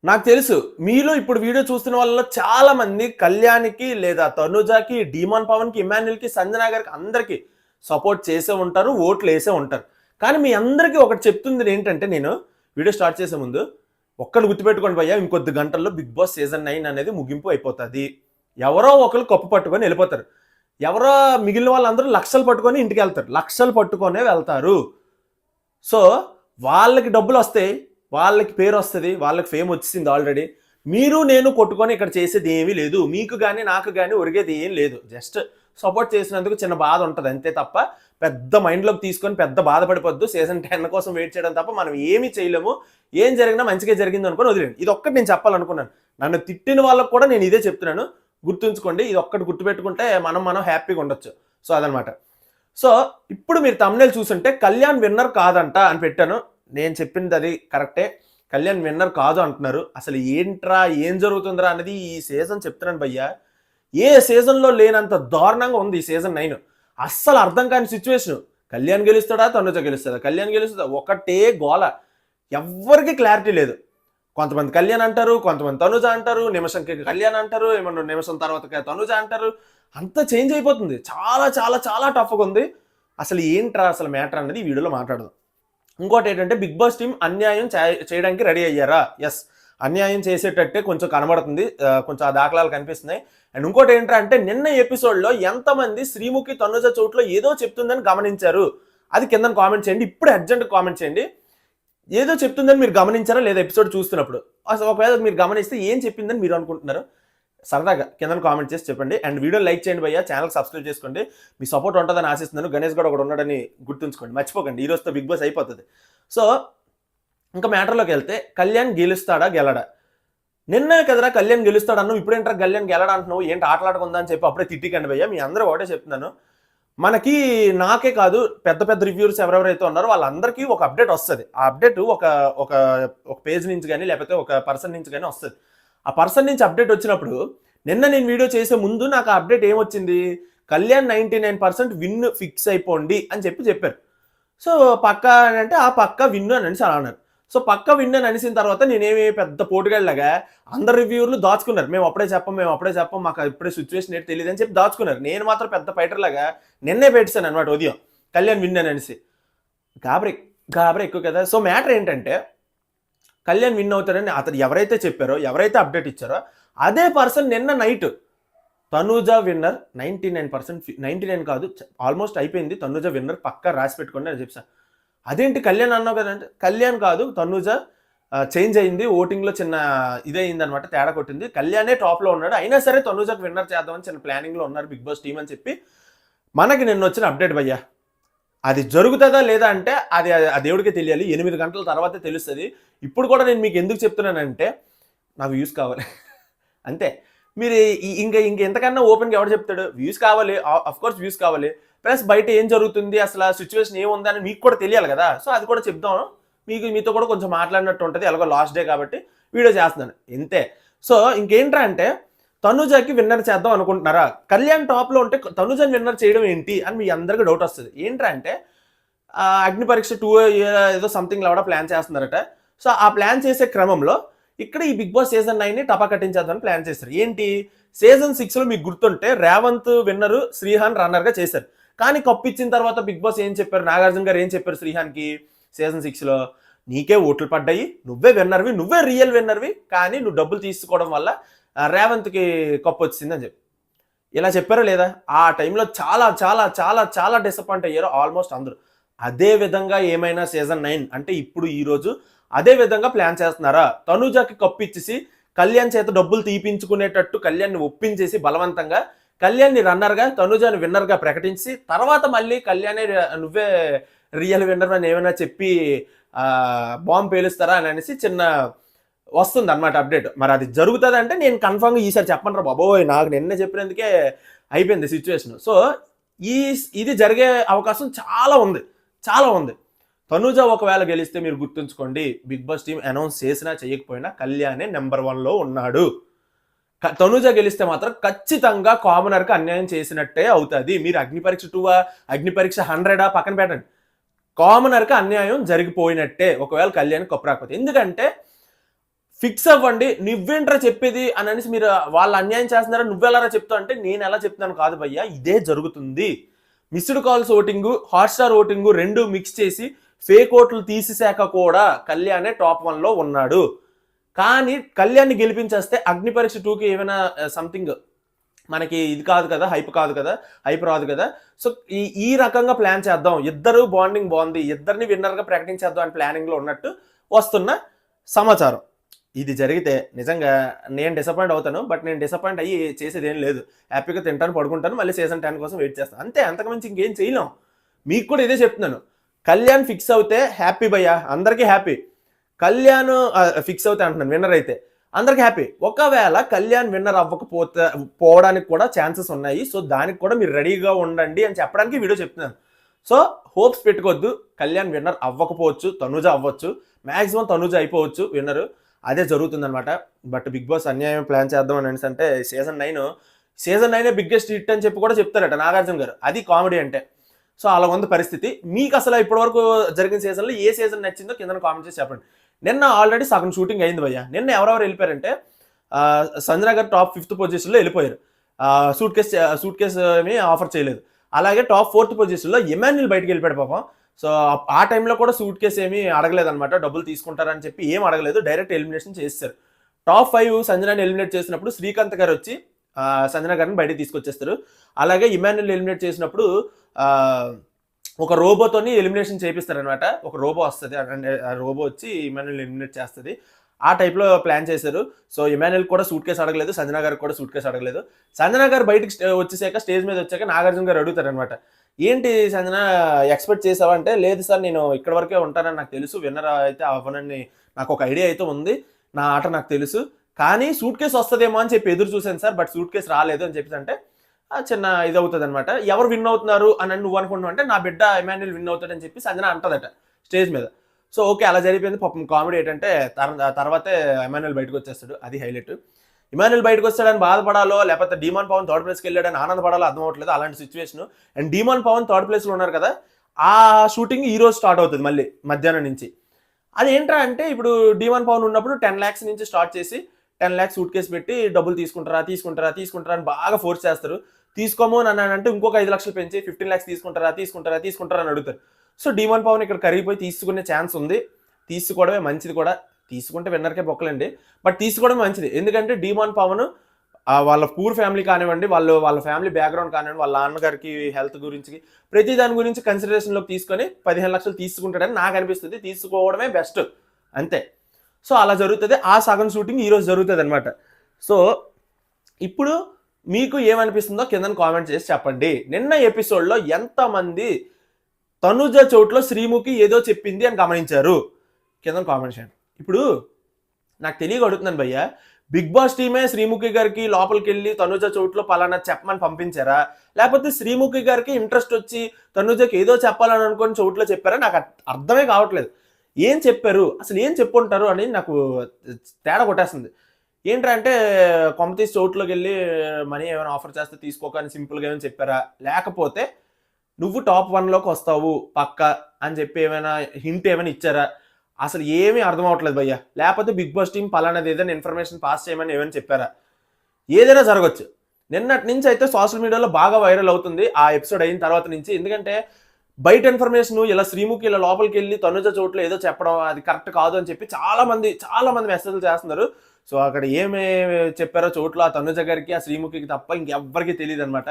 నాకు తెలుసు. మీలో ఇప్పుడు వీడియో చూస్తున్న వాళ్ళలో చాలా మంది కళ్యాణ్‌కి లేదా తనుజకి, డీమాన్ పవన్‌కి, ఇమ్మాన్యుయల్‌కి, సంజన గారికి అందరికి సపోర్ట్ చేసే ఉంటారు. ఓట్లేసే ఉంటారు. కానీ మీ అందరికీ ఒకటి చెప్తుంది ఏంటంటే నేను వీడియో స్టార్ట్ చేసే ముందు ఒక్కటి గుర్తుపెట్టుకోండి భయ్యా ఇంకొద్ది గంటల్లో బిగ్ బాస్ సీజన్ 9 అనేది ముగింపు అయిపోతది. ఎవరో ఒకళ్ళు కప్పు పట్టుకొని వెళ్ళిపోతారు. ఎవరో మిగిలిన వాళ్ళందరూ లక్షలు పట్టుకొని ఇంటికెళ్తారు. లక్షలు పట్టుకొనే వెళ్తారు. సో వాళ్ళకి డబ్బులు వస్తాయి, వాళ్ళకి పేరు వస్తుంది, వాళ్ళకి ఫేమ్ వచ్చింది ఆల్రెడీ. మీరు నేను కొట్టుకొని ఇక్కడ చేసేది ఏమీ లేదు. మీకు కానీ నాకు కానీ ఒరిగేది ఏం లేదు. జస్ట్ సపోర్ట్ చేసినందుకు చిన్న బాధ ఉంటుంది అంతే తప్ప పెద్ద మైండ్లోకి తీసుకొని పెద్ద బాధపడిపోద్దు. సీజన్ 10 కోసం వెయిట్ చేయడం తప్ప మనం ఏమీ చేయలేము. ఏం జరిగినా మంచిగా జరిగింది అనుకొని వదిలేండి. ఇది ఒక్కటి నేను చెప్పాలనుకున్నాను. నన్ను తిట్టిన వాళ్ళకు కూడా నేను ఇదే చెప్తున్నాను. గుర్తుంచుకోండి. ఇది ఒక్కటి గుర్తుపెట్టుకుంటే మనం హ్యాపీగా ఉండొచ్చు. సో అదనమాట. సో ఇప్పుడు మీరు తమ్నేల్ చూసుంటే కళ్యాణ్ విన్నర్ కాదంట అని పెట్టాను. నేను చెప్పింది అది కరెక్టే. కళ్యాణ్ విన్నర్ కాదు అంటున్నారు. అసలు ఏంట్రా ఏం జరుగుతుందిరా అనేది ఈ సీజన్ చెప్తున్నాను భయ్యా. ఏ సీజన్లో లేనంత దారుణంగా ఉంది ఈ సీజన్ 9. అస్సలు అర్థం కాని సిచ్యువేషన్. కళ్యాణ్ గెలుస్తాడా, తనుజ గెలుస్తాడా, కళ్యాణ్ గెలుస్తుందా, ఒకటే గోల. ఎవ్వరికి క్లారిటీ లేదు. కొంతమంది కళ్యాణ్ అంటారు, కొంతమంది తనుజ అంటారు, నిమిషంకి కళ్యాణ్ అంటారు, ఏమన్నా నిమిషం తర్వాత తనుజ అంటారు. అంతా చేంజ్ అయిపోతుంది. చాలా చాలా చాలా టఫ్గా ఉంది. అసలు ఏంట్రా అసలు మ్యాటర్ అనేది ఈ వీడియోలో మాట్లాడదాం. ఇంకోటి ఏంటంటే బిగ్ బాస్ టీం అన్యాయం చేయడానికి రెడీ అయ్యారా? ఎస్, అన్యాయం చేసేటట్టే కొంచెం కనబడుతుంది. కొంచెం ఆ దాఖలాలు కనిపిస్తున్నాయి. అండ్ ఇంకోటి ఏంటంటే నిన్న ఎపిసోడ్లో ఎంతమంది శ్రీముఖి తనుజ చోట్లో ఏదో చెప్తుందని గమనించారు? అది కింద కామెంట్ చేయండి. ఇప్పుడు అర్జెంట్ కామెంట్ చేయండి. ఏదో చెప్తుందని మీరు గమనించారా లేదా ఎపిసోడ్ చూస్తున్నప్పుడు? అసలు ఒకవేళ మీరు గమనిస్తే ఏం చెప్పిందని మీరు అనుకుంటున్నారు? సరదాగా కింద కామెంట్ చేసి చెప్పండి. అండ్ వీడియో లైక్ చేయండి భయ్యా, ఛానల్ సబ్స్క్రైబ్ చేసుకోండి. మీ సపోర్ట్ ఉంటుందని ఆశిస్తున్నాను. గణేష్ గౌడ్ ఒకడు ఉన్నాడని గుర్తుంచుకోండి, మర్చిపోకండి. ఈ రోజుతో బిగ్ బాస్ అయిపోతుంది. సో ఇంకా మ్యాటర్లోకి వెళ్తే కళ్యాణ్ గెలుస్తాడా గెలడా? నిన్నే కదరా కళ్యాణ్ గెలుస్తాడు అన్నావు, ఇప్పుడేంట్రా కళ్యాణ్ గెలడా అంటున్నావు, ఏంటి ఆటలాడుకుందా అని చెప్పి అప్పుడే తిట్టికండి భయ్యా. మీ అందరూ ఒకటే చెప్తున్నాను. మనకి నాకే కాదు పెద్ద పెద్ద రివ్యూర్స్ ఎవరెవరైతే ఉన్నారో వాళ్ళందరికీ ఒక అప్డేట్ వస్తుంది. ఆ అప్డేట్ ఒక ఒక ఒక పేజ్ నుంచి కానీ లేకపోతే ఒక పర్సన్ నుంచి కానీ వస్తుంది. ఆ పర్సన్ నుంచి అప్డేట్ వచ్చినప్పుడు నిన్న నేను వీడియో చేసే ముందు నాకు ఆ అప్డేట్ ఏమొచ్చింది? కళ్యాణ్ 99% విన్ ఫిక్స్ అయిపోండి అని చెప్పారు. సో పక్కా అంటే ఆ పక్క విన్ అని అనేసి అన్నారు. సో పక్క విన్ అని అనేసిన తర్వాత నేనేమి పెద్ద పోటుగాళ్ళగా అందరు రివ్యూర్లు దాచుకున్నారు. మేము అప్పుడే చెప్పం మాకు ఇప్పుడే సిచ్యువేషన్ ఏంటి తెలియదు అని చెప్పి దాచుకున్నారు. నేను మాత్రం పెద్ద ఫైటర్లాగా నిన్నే పెట్టాను అనమాట ఉదయం కళ్యాణ్ విన్ అని అనేసి. గాబరే ఎక్కువ కదా. సో మ్యాటర్ ఏంటంటే కళ్యాణ్ విన్ అవుతారని అతను ఎవరైతే చెప్పారో, ఎవరైతే అప్డేట్ ఇచ్చారో అదే పర్సన్ నిన్న నైట్ తనుజ విన్నర్ 99%, 99 కాదు ఆల్మోస్ట్ అయిపోయింది, తనుజ విన్నర్ పక్కా రాసి పెట్టుకోండి అని చెప్పాను. అదేంటి కళ్యాణ్ అన్నావు కదంటే, కళ్యాణ్ కాదు తనుజ చేంజ్ అయింది, ఓటింగ్లో చిన్న ఇదయింది అనమాట, తేడా కొట్టింది. కళ్యాణే టాప్లో ఉన్నాడు, అయినా సరే తనుజకు విన్నర్ చేద్దామని చిన్న ప్లానింగ్లో ఉన్నారు బిగ్ బాస్ టీం అని చెప్పి మనకి నిన్న వచ్చిన అప్డేట్ భయ్యా. అది జరుగుతుందా లేదా అంటే అది ఆ దేవుడికే తెలియాలి. 8 గంటల తర్వాతే తెలుస్తుంది. ఇప్పుడు కూడా నేను మీకు ఎందుకు చెప్తున్నానంటే నాకు వ్యూస్ కావాలి అంతే. మీరు ఇంకా ఎంతకన్నా ఓపెన్గా ఎవరు చెప్తాడు? వ్యూస్ కావాలి, అఫ్కోర్స్ వ్యూస్ కావాలి. ప్లస్ బయట ఏం జరుగుతుంది, అసలు ఆ సిచ్యువేషన్ ఏముందని మీకు కూడా తెలియాలి కదా. సో అది కూడా చెప్దాం, మీతో కూడా కొంచెం మాట్లాడినట్టు ఉంటుంది. ఎలాగో లాస్ట్ డే కాబట్టి వీడియో చేస్తున్నాను ఇంతే. సో ఇంకేంట్రా అంటే తనుజకి విన్నర్ చేద్దాం అనుకుంటున్నారా? కళ్యాణ్ టాప్లో ఉంటే తనుజని విన్నర్ చేయడం ఏంటి అని మీ అందరికీ డౌట్ వస్తుంది. ఏంట్రా అంటే అగ్ని పరీక్ష 2 ఏదో సంథింగ్ కూడా ప్లాన్ చేస్తున్నారట. సో ఆ ప్లాన్ చేసే క్రమంలో ఇక్కడ ఈ బిగ్ బాస్ సీజన్ 9ని టపా కట్టించేద్దామని ప్లాన్ చేశారు. ఏంటి సీజన్ 6లో మీకు గుర్తుంటే రేవంత్ విన్నర్, శ్రీహాన్ రన్నర్గా చేశారు. కానీ కప్పు ఇచ్చిన తర్వాత బిగ్ బాస్ ఏం చెప్పారు? నాగార్జున గారు ఏం చెప్పారు శ్రీహాన్కి? సీజన్ 6లో నీకే ఓట్లు పడ్డాయి, నువ్వే విన్నర్వి, నువ్వే రియల్ విన్నర్వి, కానీ నువ్వు డబ్బులు తీసుకోవడం వల్ల రేవంత్కి కప్పు వచ్చింది అని చెప్పి ఇలా చెప్పారా లేదా? ఆ టైంలో చాలా చాలా చాలా చాలా డిసప్పాయింట్ అయ్యారు ఆల్మోస్ట్ అందరూ. అదే విధంగా ఏమైనా సీజన్ 9 అంటే ఇప్పుడు ఈరోజు అదే విధంగా ప్లాన్ చేస్తున్నారా? తనుజకి కప్పు ఇచ్చేసి కళ్యాణ్ చేత డబ్బులు తీపించుకునేటట్టు కళ్యాణ్ని ఒప్పించేసి బలవంతంగా కళ్యాణ్ని రన్నర్గా, తనుజని విన్నర్గా ప్రకటించి తర్వాత మళ్ళీ కళ్యాణే నువ్వే రియల్ విన్నర్ అని ఏమైనా చెప్పి బాంబు పేలుస్తారా అని అనేసి చిన్న వస్తుంది అనమాట అప్డేట్. మరి అది జరుగుతుంది అంటే నేను కన్ఫామ్గా ఈసారి చెప్పండి రా బాబోయ్, నాకు నిన్న చెప్పినందుకే అయిపోయింది సిచ్యువేషన్. సో ఇది జరిగే అవకాశం చాలా ఉంది. తనుజ ఒకవేళ గెలిస్తే మీరు గుర్తుంచుకోండి, బిగ్ బాస్ టీం అనౌన్స్ చేసినా చేయకపోయినా కళ్యాణే నెంబర్ 1లో ఉన్నాడు. తనుజ గెలిస్తే మాత్రం ఖచ్చితంగా కామనర్కి అన్యాయం చేసినట్టే అవుతుంది. మీరు అగ్ని పరీక్ష 2 అగ్ని పరీక్ష 100 పక్కన పెట్టండి, కామనర్కి అన్యాయం జరిగిపోయినట్టే ఒకవేళ కళ్యాణ్ కప్పు రాకపోతే. ఎందుకంటే ఫిక్స్ అవ్వండి. నువ్వేంట్రా చెప్పేది అని అనేసి మీరు వాళ్ళు అన్యాయం చేస్తున్నారా నువ్వెలారా చెప్తావు అంటే నేను ఎలా చెప్తున్నాను కాదు భయ్యా, ఇదే జరుగుతుంది. Missed calls voting, Hotstar voting రెండు మిక్స్ చేసి ఫేక్ ఓట్లు తీసేశాక కూడా కళ్యాణే టాప్ 1లో ఉన్నాడు. కానీ కళ్యాణ్ని గెలిపించేస్తే అగ్ని పరీక్ష 2కి ఏమైనా సంథింగ్ మనకి ఇది కాదు కదా, హైప్ కాదు కదా, హైప్ రాదు కదా. సో ఈ రకంగా ప్లాన్ చేద్దాం, ఇద్దరు బాండింగ్ బాగుంది, ఇద్దరిని విన్నర్గా ప్రకటించేద్దాం అని ప్లానింగ్లో ఉన్నట్టు వస్తున్న సమాచారం. ఇది జరిగితే నిజంగా నేను డిసప్పాయింట్ అవుతాను. బట్ నేను డిసప్పాయింట్ అయ్యి చేసేది ఏం లేదు. హ్యాపీగా తింటాను, పడుకుంటాను, మళ్ళీ సీజన్ 10 కోసం వెయిట్ చేస్తాను అంతే. అంతకుమించి ఇంకేం చేయలేం. మీకు కూడా ఇదే చెప్తున్నాను. కళ్యాణ్ ఫిక్స్ అవుతే హ్యాపీ భయ్యా, అందరికీ హ్యాపీ. కళ్యాణ్ ఫిక్స్ అవుతే అంటున్నాను, విన్నర్ అయితే అందరికి హ్యాపీ. ఒకవేళ కళ్యాణ్ విన్నర్ పోవడానికి కూడా ఛాన్సెస్ ఉన్నాయి. సో దానికి కూడా మీరు రెడీగా ఉండండి అని చెప్పడానికి వీడియో చెప్తున్నాను. సో హోప్స్ పెట్టుకోవద్దు. కళ్యాణ్ విన్నర్ అవ్వకపోవచ్చు, తనుజ అవ్వచ్చు, మ్యాక్సిమం తనుజ అయిపోవచ్చు విన్నర్. అదే జరుగుతుందనమాట. బట్ బిగ్ బాస్ అన్యాయం ప్లాన్ చేద్దాం అని అంటే సీజన్ 9 బిగ్గెస్ట్ హిట్ అని చెప్పి కూడా చెప్తారట నాగార్జున గారు. అది కామెడీ అంటే. సో అలా ఉంది పరిస్థితి. మీకు అసలు ఇప్పటివరకు జరిగిన సీజన్లో ఏ సీజన్ నచ్చిందో కింద కామెంట్ చేసి చెప్పండి. నిన్న ఆల్రెడీ సగం షూటింగ్ అయింది భయ్య. నిన్న ఎవరెవరు వెళ్ళిపోయారంటే సంజన గారు టాప్ 5th పొజిషన్లో వెళ్ళిపోయారు. సూట్ కేస్ ఏమీ ఆఫర్ చేయలేదు. అలాగే టాప్ 4th పొజిషన్లో ఎమాన్యుల్ బయటకు వెళ్ళిపోయాడు పాపం. సో ఆ టైంలో కూడా సూట్ కేసు ఏమీ అడగలేదు అనమాట, డబ్బులు తీసుకుంటారని చెప్పి ఏం అడగలేదు, డైరెక్ట్ ఎలిమినేషన్ చేస్తారు. టాప్ 5 సంజనాని ఎలిమినేట్ చేసినప్పుడు శ్రీకాంత్ గారు వచ్చి సంజన గారిని బయటకు తీసుకొచ్చేస్తారు. అలాగే ఇమాన్యుల్ ఎలిమినేట్ చేసినప్పుడు ఒక రోబోతోని ఎలిమినేషన్ చేపిస్తారు అనమాట. ఒక రోబో వస్తుంది, ఆ రోబో వచ్చి ఇమాన్యుల్ ఎలిమినేట్ చేస్తుంది. ఆ టైప్లో ప్లాన్ చేశారు. సో ఇమాన్యుల్ కూడా సూట్ కేసు అడగలేదు, సంజన గారికి కూడా సూట్ కేసు అడగలేదు. సంజన గారు బయటకు వచ్చేసాక స్టేజ్ మీద వచ్చాక నాగార్జున గారు అడుగుతారు అనమాట, ఏంటి సంజన ఎక్స్పెక్ట్ చేసావా అంటే, లేదు సార్ నేను ఇక్కడ వరకే ఉంటానని నాకు తెలుసు, విన్నర్ అయితే అవ్వనని నాకు ఒక ఐడియా అయితే ఉంది, నా ఆట నాకు తెలుసు, కానీ సూట్ కేసు వస్తుందేమో అని చెప్పి ఎదురు చూశాను సార్, బట్ సూట్ కేసు రాలేదు అని చెప్పేసి అంటే చిన్న ఇది అవుతుంది అనమాట. ఎవరు విన్ అవుతున్నారు అని నువ్వు అనుకుంటున్నావు అంటే, నా బిడ్డ ఇమాన్యుల్ విన్ అవుతాడని చెప్పి సంజన అంటదట స్టేజ్ మీద. సో ఓకే, అలా జరిగిపోయింది. పాపం కామెడీ ఏంటంటే తర్వాతే ఇమాన్యుల్ బయటకు వచ్చేస్తాడు, అది హైలైట్. ఇమాన్యుల్ బయటకు వచ్చాడని బాధపడాలో లేకపోతే డీమాన్ పవన్ థర్డ్ ప్లేస్కి వెళ్ళాడని ఆనందపడాలో అర్థం అవ్వట్లేదు అలాంటి సిచ్యువేషన్. అండ్ డీమాన్ పవన్ థర్డ్ ప్లేస్లో ఉన్నారు కదా, ఆ షూటింగ్ ఈ రోజు స్టార్ట్ అవుతుంది మళ్ళీ మధ్యాహ్నం నుంచి. అదేంట్రా అంటే, ఇప్పుడు డీమాన్ పవన్ ఉన్నప్పుడు 10 lakhs నుంచి స్టార్ట్ చేసి 10 lakhs సూట్ కేసు పెట్టి డబ్బులు తీసుకుంటారా అని బాగా ఫోర్స్ చేస్తారు. తీసుకోము అని అంటే ఇంకొక 5 లక్షలు పెంచి 15 lakhs తీసుకుంటారా అని అడుగుతారు. సో డీమాన్ పవన్ ఇక్కడ కరిగిపోయి తీసుకునే ఛాన్స్ ఉంది. తీసుకోవడమే మంచిది కూడా. తీసుకుంటే విన్నర్కే బొక్కలండి, బట్ తీసుకోవడమే మంచిది. ఎందుకంటే డీమాన్ పవన్ వాళ్ళ పూర్ ఫ్యామిలీ కానివ్వండి, వాళ్ళ ఫ్యామిలీ బ్యాక్గ్రౌండ్ కానివ్వండి, వాళ్ళ నాన్నగారికి హెల్త్ గురించి ప్రతి దాని గురించి కన్సిడరేషన్లోకి తీసుకొని 15 లక్షలు తీసుకుంటాడని నాకు అనిపిస్తుంది. తీసుకోవడమే బెస్ట్ అంతే. సో అలా జరుగుతుంది. ఆ సగం షూటింగ్ ఈరోజు జరుగుతుంది అనమాట. సో ఇప్పుడు మీకు ఏమనిపిస్తుందో కింద కామెంట్ చేసి చెప్పండి. నిన్న ఎపిసోడ్లో ఎంతమంది తనుజ చోట్లో శ్రీముఖి ఏదో చెప్పింది అని గమనించారు కింద కామెంట్ చేయండి. ఇప్పుడు నాకు తెలియక అడుగుతున్నాను భయ్య, బిగ్ బాస్ టీమే శ్రీముఖి గారికి లోపలికి వెళ్ళి తనుజ చోట్లో పలానా చెప్పమని పంపించారా, లేకపోతే శ్రీముఖి గారికి ఇంట్రెస్ట్ వచ్చి తనుజకి ఏదో చెప్పాలని అనుకుని చోట్లో చెప్పారా? నాకు అర్థమే కావట్లేదు. ఏం చెప్పారు అసలు, ఏం చెప్పుంటారు అని నాకు తేడా కొట్టేస్తుంది. ఏంటంటే కొంపతీసి చోట్లోకి వెళ్ళి మనీ ఏమైనా ఆఫర్ చేస్తే తీసుకోకని సింపుల్గా ఏమైనా చెప్పారా, లేకపోతే నువ్వు టాప్ 1లోకి వస్తావు పక్క అని చెప్పి ఏమైనా హింట్ ఏమైనా ఇచ్చారా? అసలు ఏమీ అర్థం అవ్వట్లేదు భయ్య. లేకపోతే బిగ్ బాస్ టీం పలానాది ఏదైనా ఇన్ఫర్మేషన్ పాస్ చేయమని ఏమైనా చెప్పారా? ఏదైనా జరగచ్చు. నిన్నటి నుంచి అయితే సోషల్ మీడియాలో బాగా వైరల్ అవుతుంది ఆ ఎపిసోడ్ అయిన తర్వాత నుంచి. ఎందుకంటే బయట ఇన్ఫర్మేషన్ ఇలా శ్రీముఖి ఇలా లోపలికి వెళ్ళి తనుజ చోట్ల ఏదో చెప్పడం అది కరెక్ట్ కాదు అని చెప్పి చాలా మంది మెసేజ్లు చేస్తున్నారు. సో అక్కడ ఏమి చెప్పారో చోట్ల ఆ తనుజ గారికి ఆ శ్రీముఖికి తప్ప ఇంకెవ్వరికి తెలియదు అనమాట.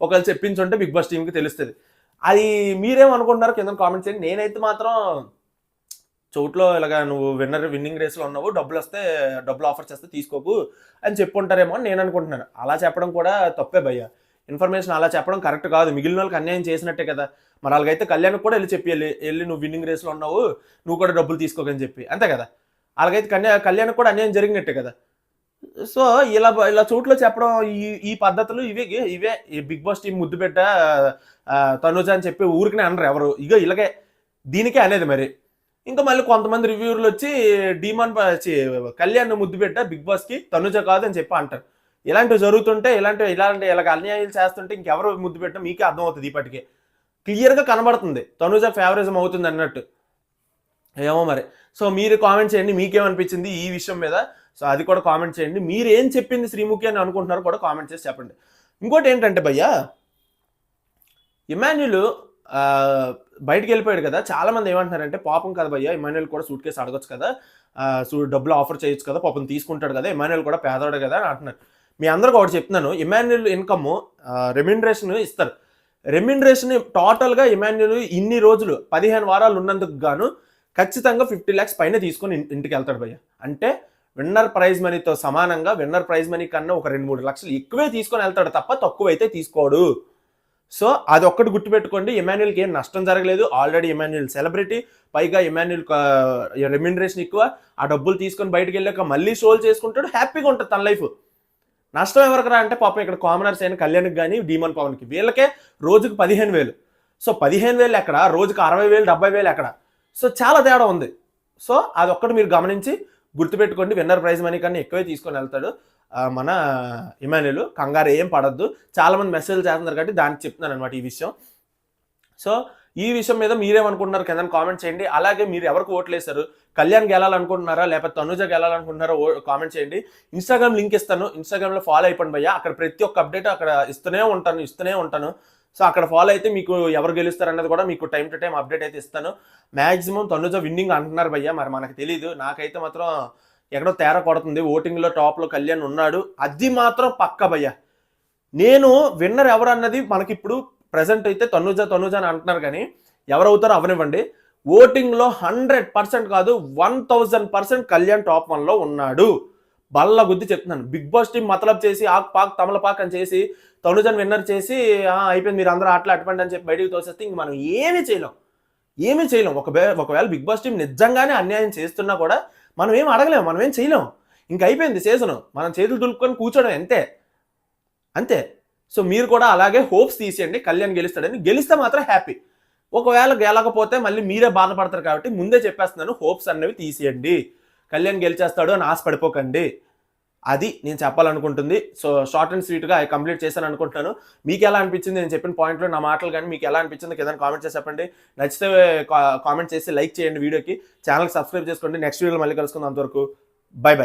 ఒకవేళ చెప్పించుంటే బిగ్ బాస్ టీంకి తెలుస్తుంది. అది మీరేమనుకుంటున్నారు కింద కామెంట్ చేయండి. నేనైతే మాత్రం చోట్లో ఇలాగా నువ్వు విన్నింగ్ రేస్లో ఉన్నావు, డబ్బులు ఆఫర్ చేస్తే తీసుకోకు అని చెప్పుంటారేమో అని నేను అనుకుంటున్నాను. అలా చెప్పడం కూడా తప్పే భయ్య. ఇన్ఫర్మేషన్ అలా చెప్పడం కరెక్ట్ కాదు. మిగిలిన వాళ్ళకి అన్యాయం చేసినట్టే కదా. మరి అలాగైతే కళ్యాణ్కి కూడా వెళ్ళి నువ్వు విన్నింగ్ రేస్లో ఉన్నావు, నువ్వు కూడా డబ్బులు తీసుకోకని చెప్పి, అంతే కదా. అలాగైతే కళ్యాణ్కి కూడా అన్యాయం జరిగినట్టే కదా. సో ఇలా చోట్ల చెప్పడం ఈ పద్ధతులు ఇవే బిగ్ బాస్ టీం ముద్దు పెట్ట తనుజ అని చెప్పి ఊరికనే అనరు ఎవరు. ఇలాగే దీనికే అనేది. మరి ఇంకా మళ్ళీ కొంతమంది రివ్యూర్లు వచ్చి కళ్యాణ్ ముద్దు పెట్ట బిగ్ బాస్కి తనుజ కాదు అని చెప్పి అంటారు. ఇలాంటివి జరుగుతుంటే ఇలాగ అన్యాయాలు చేస్తుంటే ఇంకెవరు ముద్దు పెట్టడం మీకే అర్థమవుతుంది. ఇప్పటికే క్లియర్గా కనబడుతుంది తనుజ ఫేవరిజం అవుతుంది అన్నట్టు. ఏమో మరి. సో మీరు కామెంట్ చేయండి, మీకేమనిపించింది ఈ విషయం మీద. సో అది కూడా కామెంట్ చేయండి. మీరు ఏం చెప్పింది శ్రీముఖి అని అనుకుంటున్నారో కూడా కామెంట్ చేసి చెప్పండి. ఇంకోటి ఏంటంటే భయ్యా, ఇమాన్యుల్ బయటికి వెళ్ళిపోయాడు కదా, చాలా మంది ఏమంటున్నారంటే పాపం కదా భయ్యా, ఇమాన్యుల్ కూడా సూట్ కేసు అడగొచ్చు కదా, డబ్బులు ఆఫర్ చేయొచ్చు కదా, పాపం తీసుకుంటాడు కదా, ఇమాన్యుల్ కూడా పేదవాడు కదా అని అంటున్నారు. మీ అందరికి ఒకటి చెప్తున్నాను, ఇమాన్యుల్ ఇన్కమ్ రెమ్యునరేషన్ ఇస్తారు. రెమ్యునరేషన్ టోటల్గా ఇమాన్యుల్ ఇన్ని రోజులు 15 వారాలు ఉన్నందుకు గాను ఖచ్చితంగా 50 lakhs పైన తీసుకొని ఇంటికి వెళ్తాడు భయ్య. అంటే విన్నర్ ప్రైజ్ మనీతో సమానంగా, విన్నర్ ప్రైజ్ మనీ కన్నా ఒక 2-3 లక్షలు ఎక్కువే తీసుకొని వెళ్తాడు తప్ప తక్కువైతే తీసుకోడు. సో అది ఒక్కటి గుర్తుపెట్టుకోండి, ఇమాన్యుల్కి ఏం నష్టం జరగలేదు. ఆల్రెడీ ఇమాన్యుల్ సెలబ్రిటీ, పైగా ఇమాన్యుల్ రెమ్యునరేషన్ ఎక్కువ. ఆ డబ్బులు తీసుకొని బయటకు వెళ్ళాక మళ్ళీ షోలు చేసుకుంటాడు, హ్యాపీగా ఉంటుంది తన లైఫ్. నష్టం ఎవరికి రా అంటే పాపం ఇక్కడ కామనర్స్ అయిన కళ్యాణ్కి కానీ డీమన్ పవన్కి, వీళ్ళకే రోజుకు 15,000. సో 15,000 ఎక్కడ, రోజుకు 60,000 70,000 ఎక్కడ? సో చాలా తేడా ఉంది. సో అదొక్కటి మీరు గమనించి గుర్తుపెట్టుకోండి, విన్నర్ ప్రైజ్ మనీ కన్నా ఎక్కువే తీసుకొని వెళ్తాడు మన ఇమాన్యుల్. కంగారు ఏం పడద్దు. చాలా మంది మెసేజ్ చేస్తున్నారు కాబట్టి దానికి చెప్తున్నాను అనమాట ఈ విషయం. సో ఈ విషయం మీద మీరేమనుకుంటున్నారు కింద కామెంట్ చేయండి. అలాగే మీరు ఎవరికి ఓట్లు వేశారు, కళ్యాణ్ గెలాలనుకుంటున్నారా లేకపోతే తనుజ గెలాలనుకుంటున్నారా కామెంట్ చేయండి. ఇన్స్టాగ్రామ్ లింక్ ఇస్తాను, ఇన్స్టాగ్రామ్లో ఫాలో అయిపోండి భయ్యా. అక్కడ ప్రతి ఒక్క అప్డేట్ అక్కడ ఇస్తూనే ఉంటాను. సో అక్కడ ఫాలో అయితే మీకు ఎవరు గెలుస్తారు అన్నది కూడా మీకు టైం టు టైం అప్డేట్ అయితే ఇస్తాను. మ్యాక్సిమం తనుజ విన్నింగ్ అంటున్నారు భయ్యా, మరి మనకు తెలీదు. నాకైతే మాత్రం ఎక్కడో తేడా కొడుతుంది. ఓటింగ్లో టాప్లో కళ్యాణ్ ఉన్నాడు, అది మాత్రం పక్క భయ్యా. నేను విన్నర్ ఎవరు అన్నది మనకి ఇప్పుడు ప్రజెంట్ అయితే తనుజ అని అంటున్నారు, కానీ ఎవరవుతారో అవనివ్వండి. ఓటింగ్లో 100% కాదు 1000% కళ్యాణ్ టాప్ 1లో ఉన్నాడు. బల్ల గుద్ది చెప్తున్నాను. బిగ్ బాస్ టీం మతలబ్ చేసి ఆక్ పాక్ తమలపాక్ అని చేసి తనుజని విన్నర్ చేసి అయిపోయింది మీరు అందరూ ఆటలు అటుపండి అని చెప్పి బయటికి తోసేస్తే ఇంక మనం ఏమీ చేయలేం. ఒకవేళ బిగ్ బాస్ టీం నిజంగానే అన్యాయం చేస్తున్నా కూడా మనం ఏం అడగలేము, మనం ఏం చేయలేం. ఇంక అయిపోయింది సీజను, మనం చేతులు దులుపుకొని కూర్చోడం అంతే. సో మీరు కూడా అలాగే హోప్స్ తీసేయండి, కళ్యాణ్ గెలుస్తాడని. గెలిస్తే మాత్రం హ్యాపీ. ఒకవేళ గెలకపోతే మళ్ళీ మీరే బాధపడతారు కాబట్టి ముందే చెప్పేస్తున్నాను, హోప్స్ అనేవి తీసేయండి. కళ్యాణ్ గెలిచేస్తాడు అని ఆశపడిపోకండి. అది నేను చెప్పాలనుకుంటుంది. సో షార్ట్ అండ్ స్వీట్గా కంప్లీట్ చేశాను అనుకుంటున్నాను. మీకు ఎలా అనిపించింది నేను చెప్పిన పాయింట్లో నా మాటలు కానీ మీకు ఎలా అనిపించింది కింద కామెంట్ చేసి చెప్పండి. నచ్చితే కామెంట్ చేసి లైక్ చేయండి వీడియోకి. ఛానల్కి సబ్స్క్రైబ్ చేసుకోండి. నెక్స్ట్ వీడియోలో మళ్ళీ కలుసుకుందాం. అంతవరకు బై.